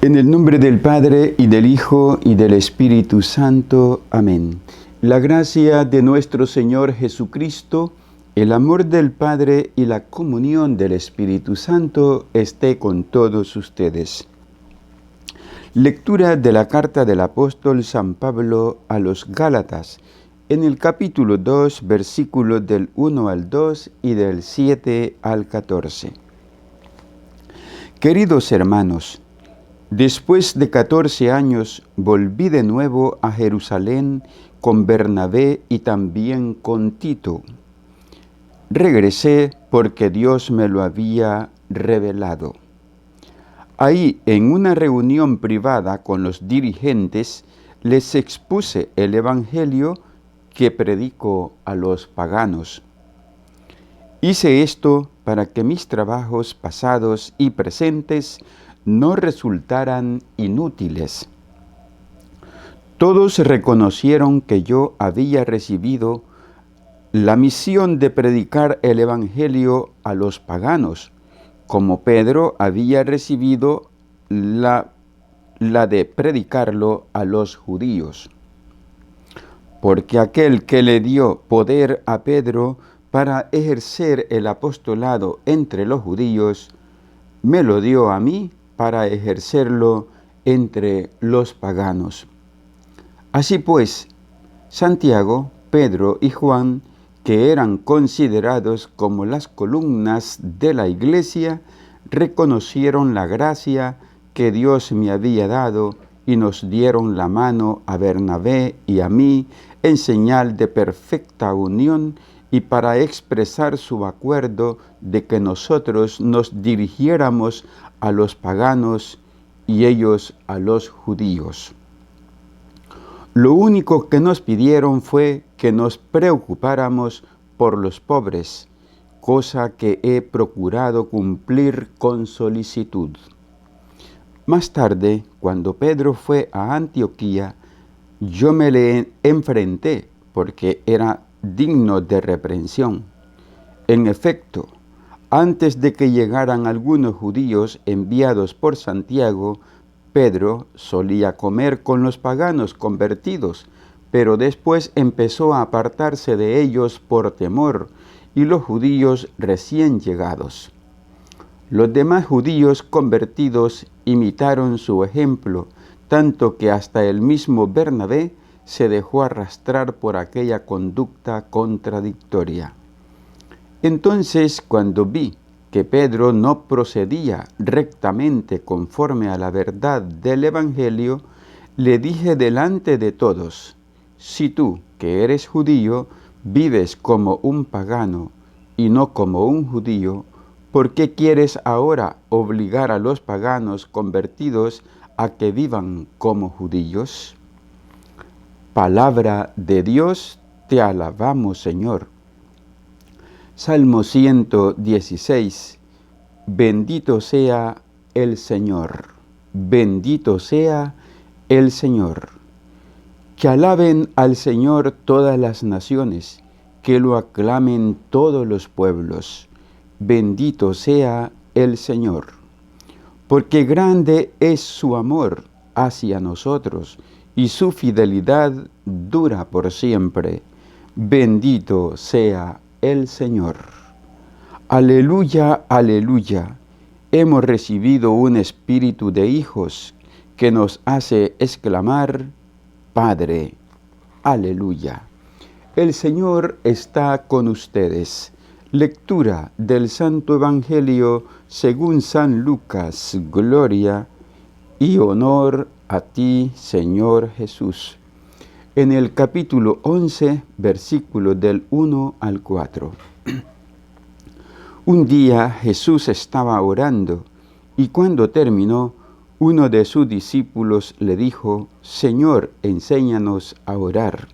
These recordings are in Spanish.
En el nombre del Padre, y del Hijo, y del Espíritu Santo. Amén. La gracia de nuestro Señor Jesucristo, el amor del Padre y la comunión del Espíritu Santo esté con todos ustedes. Lectura de la carta del apóstol San Pablo a los Gálatas, en el capítulo 2, versículos del 1 al 2 y del 7 al 14. Queridos hermanos, después de 14 años volví de nuevo a Jerusalén con Bernabé y también con Tito. Regresé porque Dios me lo había revelado. Ahí, en una reunión privada con los dirigentes, les expuse el evangelio que predico a los paganos. Hice esto para que mis trabajos pasados y presentes no resultaran inútiles. Todos reconocieron que yo había recibido la misión de predicar el evangelio a los paganos, como Pedro había recibido la de predicarlo a los judíos. Porque aquel que le dio poder a Pedro para ejercer el apostolado entre los judíos, me lo dio a mí para ejercerlo entre los paganos. Así pues, Santiago, Pedro y Juan, que eran considerados como las columnas de la iglesia, reconocieron la gracia que Dios me había dado y nos dieron la mano a Bernabé y a mí en señal de perfecta unión y para expresar su acuerdo de que nosotros nos dirigiéramos a los paganos y ellos a los judíos. Lo único que nos pidieron fue que nos preocupáramos por los pobres, cosa que he procurado cumplir con solicitud. Más tarde, cuando Pedro fue a Antioquía, yo me le enfrenté porque era digno de reprensión. En efecto, antes de que llegaran algunos judíos enviados por Santiago, Pedro solía comer con los paganos convertidos, pero después empezó a apartarse de ellos por temor, y los judíos recién llegados. Los demás judíos convertidos imitaron su ejemplo, tanto que hasta el mismo Bernabé se dejó arrastrar por aquella conducta contradictoria. Entonces, cuando vi que Pedro no procedía rectamente conforme a la verdad del Evangelio, le dije delante de todos: si tú, que eres judío, vives como un pagano y no como un judío, ¿por qué quieres ahora obligar a los paganos convertidos a que vivan como judíos? Palabra de Dios, te alabamos, Señor. Salmo 116. Bendito sea el Señor. Bendito sea el Señor. Que alaben al Señor todas las naciones, que lo aclamen todos los pueblos. Bendito sea el Señor. Porque grande es su amor hacia nosotros, y su fidelidad dura por siempre. Bendito sea el Señor. Aleluya, aleluya. Hemos recibido un espíritu de hijos que nos hace exclamar: Padre. Aleluya. El Señor está con ustedes. Lectura del Santo Evangelio según San Lucas. Gloria y honor a ti, Señor Jesús. En el capítulo 11, versículos del 1 al 4. Un día Jesús estaba orando, y cuando terminó, uno de sus discípulos le dijo: Señor, enséñanos a orar,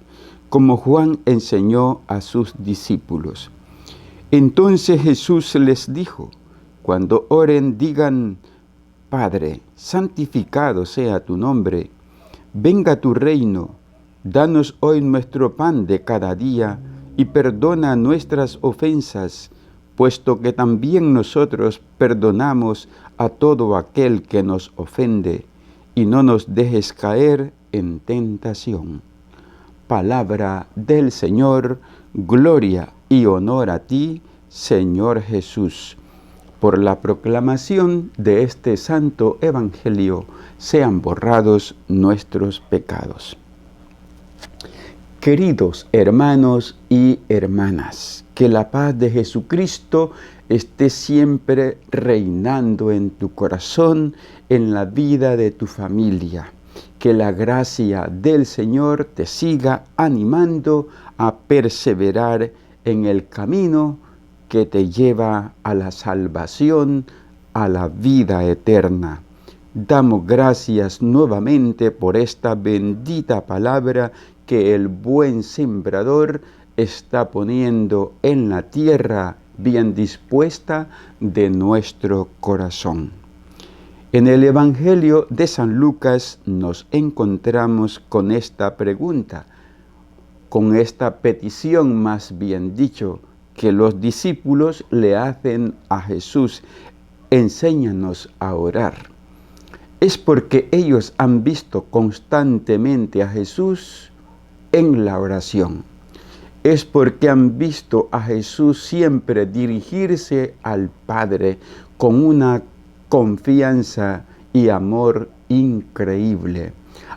como Juan enseñó a sus discípulos. Entonces Jesús les dijo: cuando oren, digan: Padre, santificado sea tu nombre, venga tu reino, danos hoy nuestro pan de cada día, y perdona nuestras ofensas, puesto que también nosotros perdonamos a todo aquel que nos ofende, y no nos dejes caer en tentación. Palabra del Señor, gloria y honor a ti, Señor Jesús. Por la proclamación de este santo evangelio sean borrados nuestros pecados. Queridos hermanos y hermanas, que la paz de Jesucristo esté siempre reinando en tu corazón, en la vida de tu familia. Que la gracia del Señor te siga animando a perseverar en el camino que te lleva a la salvación, a la vida eterna. Damos gracias nuevamente por esta bendita palabra que el buen sembrador está poniendo en la tierra bien dispuesta de nuestro corazón. En el Evangelio de San Lucas nos encontramos con esta pregunta, con esta petición más bien dicho, que los discípulos le hacen a Jesús: enséñanos a orar. Es porque ellos han visto constantemente a Jesús en la oración. Es porque han visto a Jesús siempre dirigirse al Padre con una confianza y amor increíble.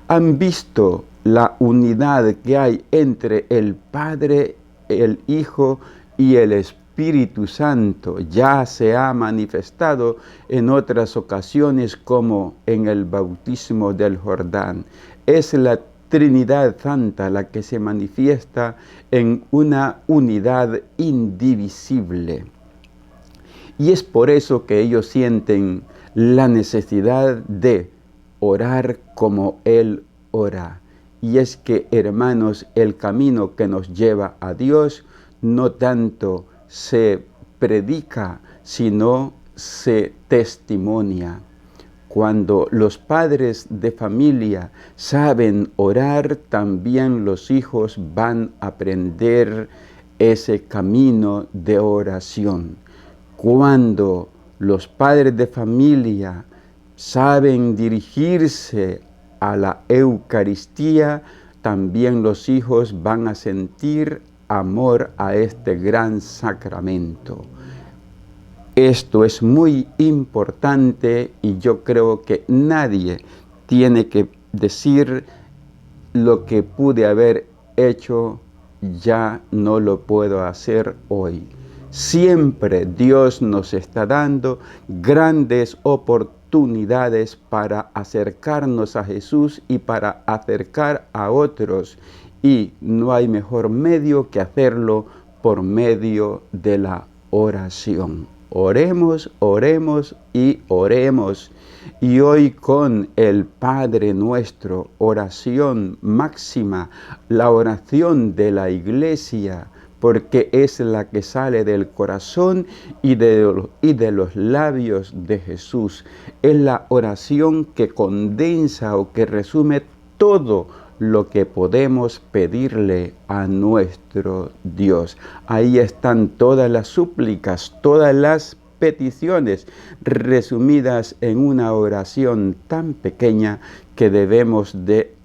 Han visto la unidad que hay entre el Padre, el Hijo y el Espíritu Santo. Ya se ha manifestado en otras ocasiones, como en el bautismo del Jordán. Es la Trinidad Santa la que se manifiesta en una unidad indivisible. Y es por eso que ellos sienten la necesidad de orar como Él ora. Y es que, hermanos, el camino que nos lleva a Dios no tanto se predica, sino se testimonia. Cuando los padres de familia saben orar, también los hijos van a aprender ese camino de oración. Cuando los padres de familia saben dirigirse a la Eucaristía, también los hijos van a sentir amor a este gran sacramento. Esto es muy importante y yo creo que nadie tiene que decir: lo que pude haber hecho ya no lo puedo hacer hoy. Siempre Dios nos está dando grandes oportunidades para acercarnos a Jesús y para acercar a otros. Y no hay mejor medio que hacerlo por medio de la oración. Oremos, oremos y oremos. Y hoy con el Padre Nuestro, oración máxima, la oración de la Iglesia, porque es la que sale del corazón y de los labios de Jesús. Es la oración que condensa o que resume todo lo que podemos pedirle a nuestro Dios. Ahí están todas las súplicas, todas las peticiones resumidas en una oración tan pequeña que debemos de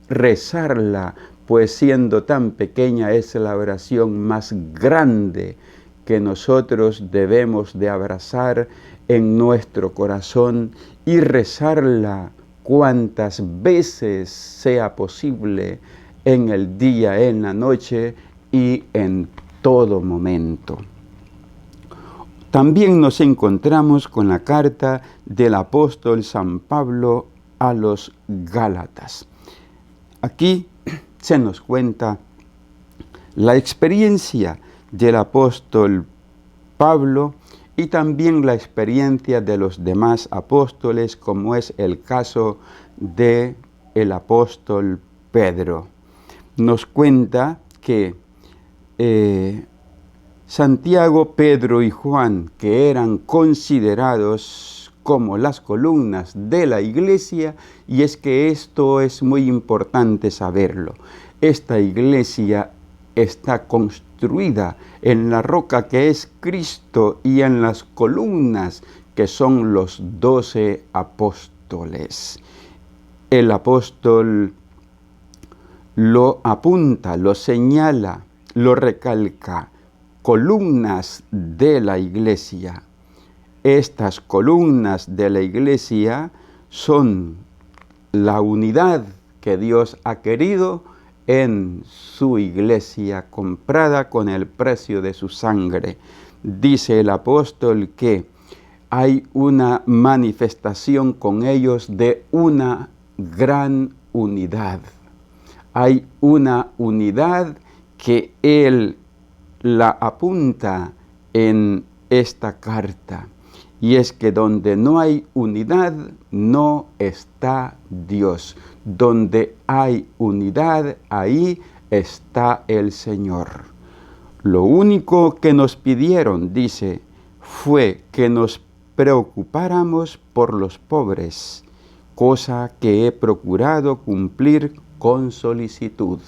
rezarla, pues siendo tan pequeña es la oración más grande que nosotros debemos de abrazar en nuestro corazón y rezarla cuantas veces sea posible en el día, en la noche y en todo momento. También nos encontramos con la carta del apóstol San Pablo a los Gálatas. Aquí se nos cuenta la experiencia del apóstol Pablo y también la experiencia de los demás apóstoles, como es el caso del apóstol Pedro. Nos cuenta que Santiago, Pedro y Juan, que eran considerados como las columnas de la iglesia, y es que esto es muy importante saberlo. Esta iglesia está construida en la roca que es Cristo y en las columnas que son los 12 apóstoles. el apóstol lo apunta, lo señala, lo recalca, columnas de la iglesia. Estas columnas de la iglesia son la unidad que Dios ha querido en su iglesia comprada con el precio de su sangre. Dice el apóstol que hay una manifestación con ellos de una gran unidad. Hay una unidad que él la apunta en esta carta. Y es que donde no hay unidad, no está Dios. Donde hay unidad, ahí está el Señor. Lo único que nos pidieron, dice, fue que nos preocupáramos por los pobres, cosa que he procurado cumplir con solicitud.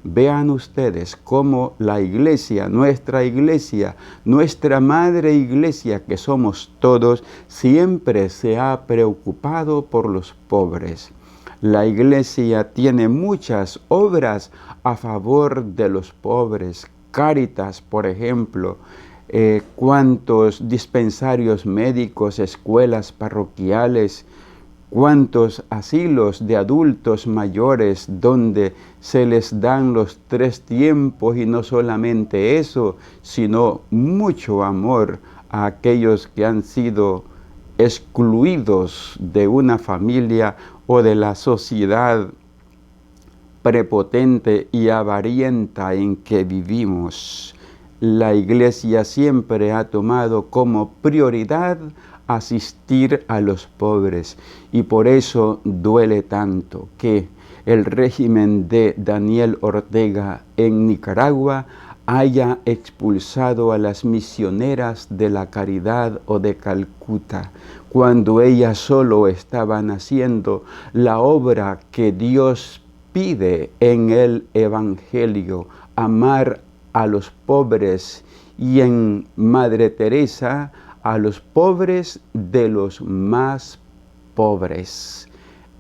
Vean ustedes cómo la iglesia, nuestra madre iglesia que somos todos, siempre se ha preocupado por los pobres. La iglesia tiene muchas obras a favor de los pobres. Cáritas, por ejemplo, cuántos dispensarios médicos, escuelas parroquiales, cuántos asilos de adultos mayores donde se les dan los 3 tiempos, y no solamente eso, sino mucho amor a aquellos que han sido excluidos de una familia o de la sociedad prepotente y avarienta en que vivimos. La iglesia siempre ha tomado como prioridad asistir a los pobres, y por eso duele tanto que el régimen de Daniel Ortega en Nicaragua haya expulsado a las misioneras de la caridad o de Calcuta, cuando ellas solo estaban haciendo la obra que Dios pide en el Evangelio, amar a los pobres, y en Madre Teresa a los pobres de los más pobres.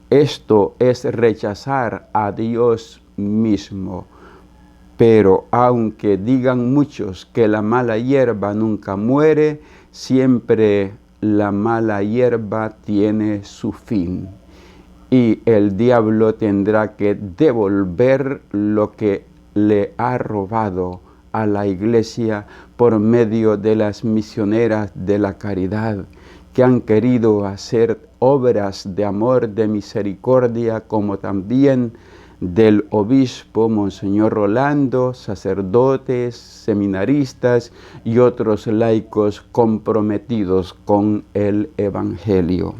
Esto es rechazar a Dios mismo. Pero aunque digan muchos que la mala hierba nunca muere, siempre la mala hierba tiene su fin. Y el diablo tendrá que devolver lo que le ha robado a la iglesia por medio de las misioneras de la caridad, que han querido hacer obras de amor, de misericordia, como también del obispo Monseñor Rolando, sacerdotes, seminaristas y otros laicos comprometidos con el Evangelio.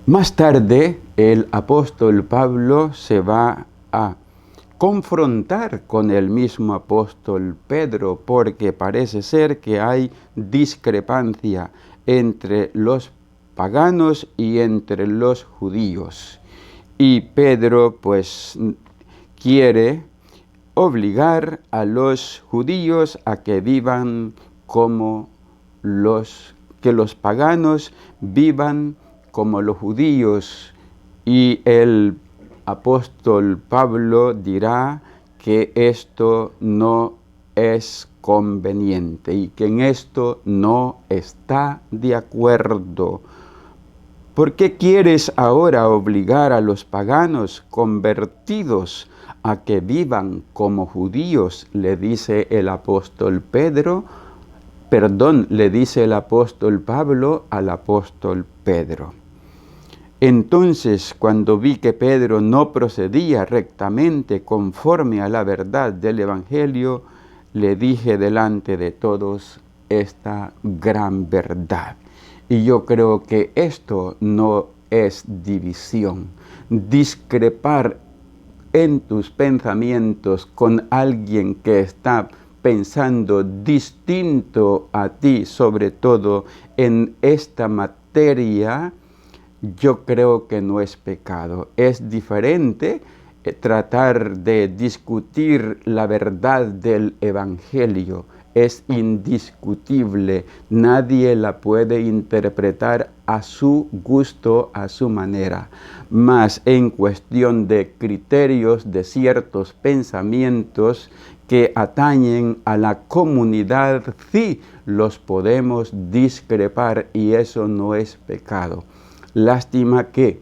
Más tarde, el apóstol Pablo se va a confrontar con el mismo apóstol Pedro, porque parece ser que hay discrepancia entre los paganos y entre los judíos. Y Pedro pues quiere obligar a los judíos a que vivan como que los paganos vivan como los judíos, y el apóstol Pablo dirá que esto no es conveniente y que en esto no está de acuerdo. ¿Por qué quieres ahora obligar a los paganos convertidos a que vivan como judíos? Le dice el apóstol le dice el apóstol Pablo al apóstol Pedro. Entonces, cuando vi que Pedro no procedía rectamente conforme a la verdad del Evangelio, le dije delante de todos esta gran verdad. Y yo creo que esto no es división. Discrepar en tus pensamientos con alguien que está pensando distinto a ti, sobre todo en esta materia, yo creo que no es pecado. Es diferente tratar de discutir la verdad del Evangelio es indiscutible. Nadie la puede interpretar a su gusto, a su manera. Mas en cuestión de criterios, de ciertos pensamientos que atañen a la comunidad, sí los podemos discrepar y eso no es pecado. Lástima que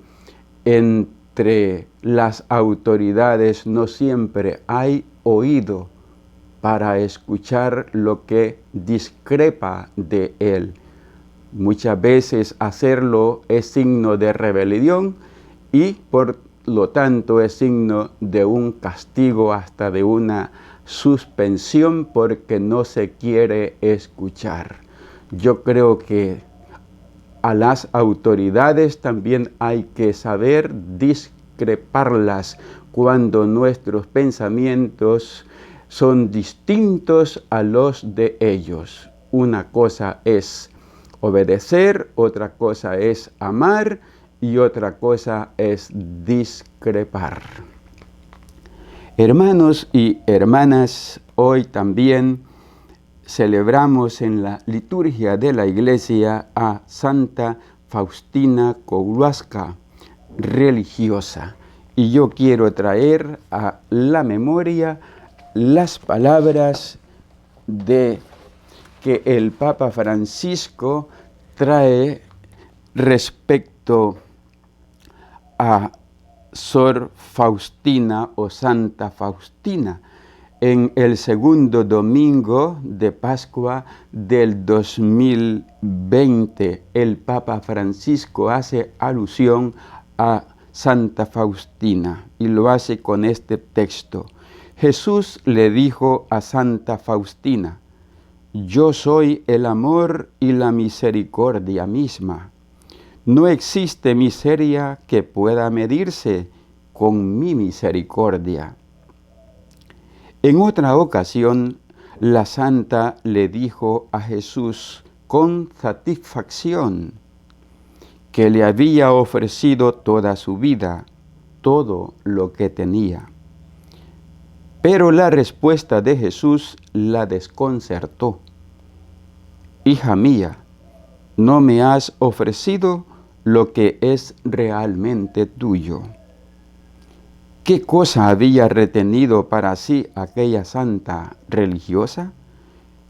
entre las autoridades no siempre hay oído para escuchar lo que discrepa de él. Muchas veces hacerlo es signo de rebelión y por lo tanto es signo de un castigo, hasta de una suspensión, porque no se quiere escuchar. Yo creo que a las autoridades también hay que saber discreparlas cuando nuestros pensamientos son distintos a los de ellos. Una cosa es obedecer, otra cosa es amar y otra cosa es discrepar. Hermanos y hermanas, hoy también celebramos en la liturgia de la Iglesia a Santa Faustina Kowalska, religiosa. Y yo quiero traer a la memoria las palabras que el Papa Francisco trae respecto a Sor Faustina o Santa Faustina. En el segundo domingo de Pascua del 2020, el Papa Francisco hace alusión a Santa Faustina y lo hace con este texto. Jesús le dijo a Santa Faustina: yo soy el amor y la misericordia misma. No existe miseria que pueda medirse con mi misericordia. En otra ocasión, la santa le dijo a Jesús con satisfacción que le había ofrecido toda su vida, todo lo que tenía. Pero la respuesta de Jesús la desconcertó. Hija mía, no me has ofrecido lo que es realmente tuyo. ¿Qué cosa había retenido para sí aquella santa religiosa?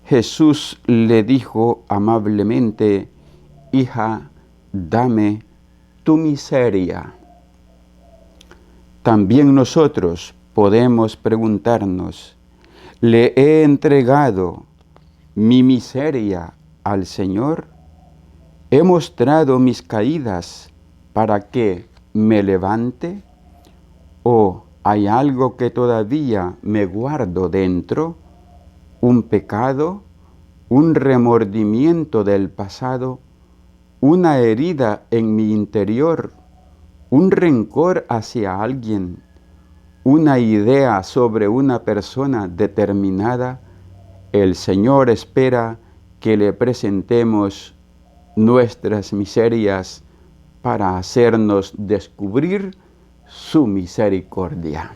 Jesús le dijo amablemente: hija, dame tu miseria. También nosotros podemos preguntarnos: ¿le he entregado mi miseria al Señor? ¿He mostrado mis caídas para que me levante? ¿O hay algo que todavía me guardo dentro? ¿Un pecado? ¿Un remordimiento del pasado? ¿Una herida en mi interior? ¿Un rencor hacia alguien? ¿Una idea sobre una persona determinada? El Señor espera que le presentemos nuestras miserias para hacernos descubrir su misericordia.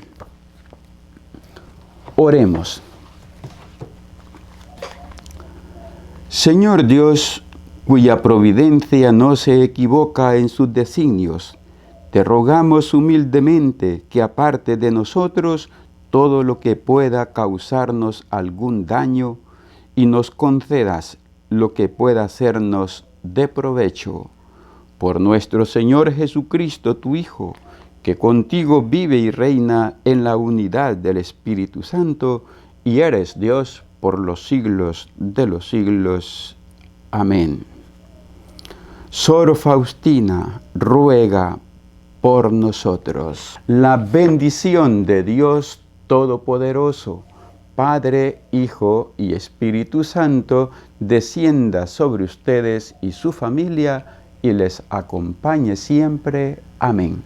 Oremos. Señor Dios, cuya providencia no se equivoca en sus designios, te rogamos humildemente que aparte de nosotros todo lo que pueda causarnos algún daño y nos concedas lo que pueda hacernos de provecho. Por nuestro Señor Jesucristo, tu Hijo, que contigo vive y reina en la unidad del Espíritu Santo, y eres Dios por los siglos de los siglos. Amén. Sor Faustina, ruega por nosotros. La bendición de Dios Todopoderoso, Padre, Hijo y Espíritu Santo, descienda sobre ustedes y su familia y les acompañe siempre. Amén.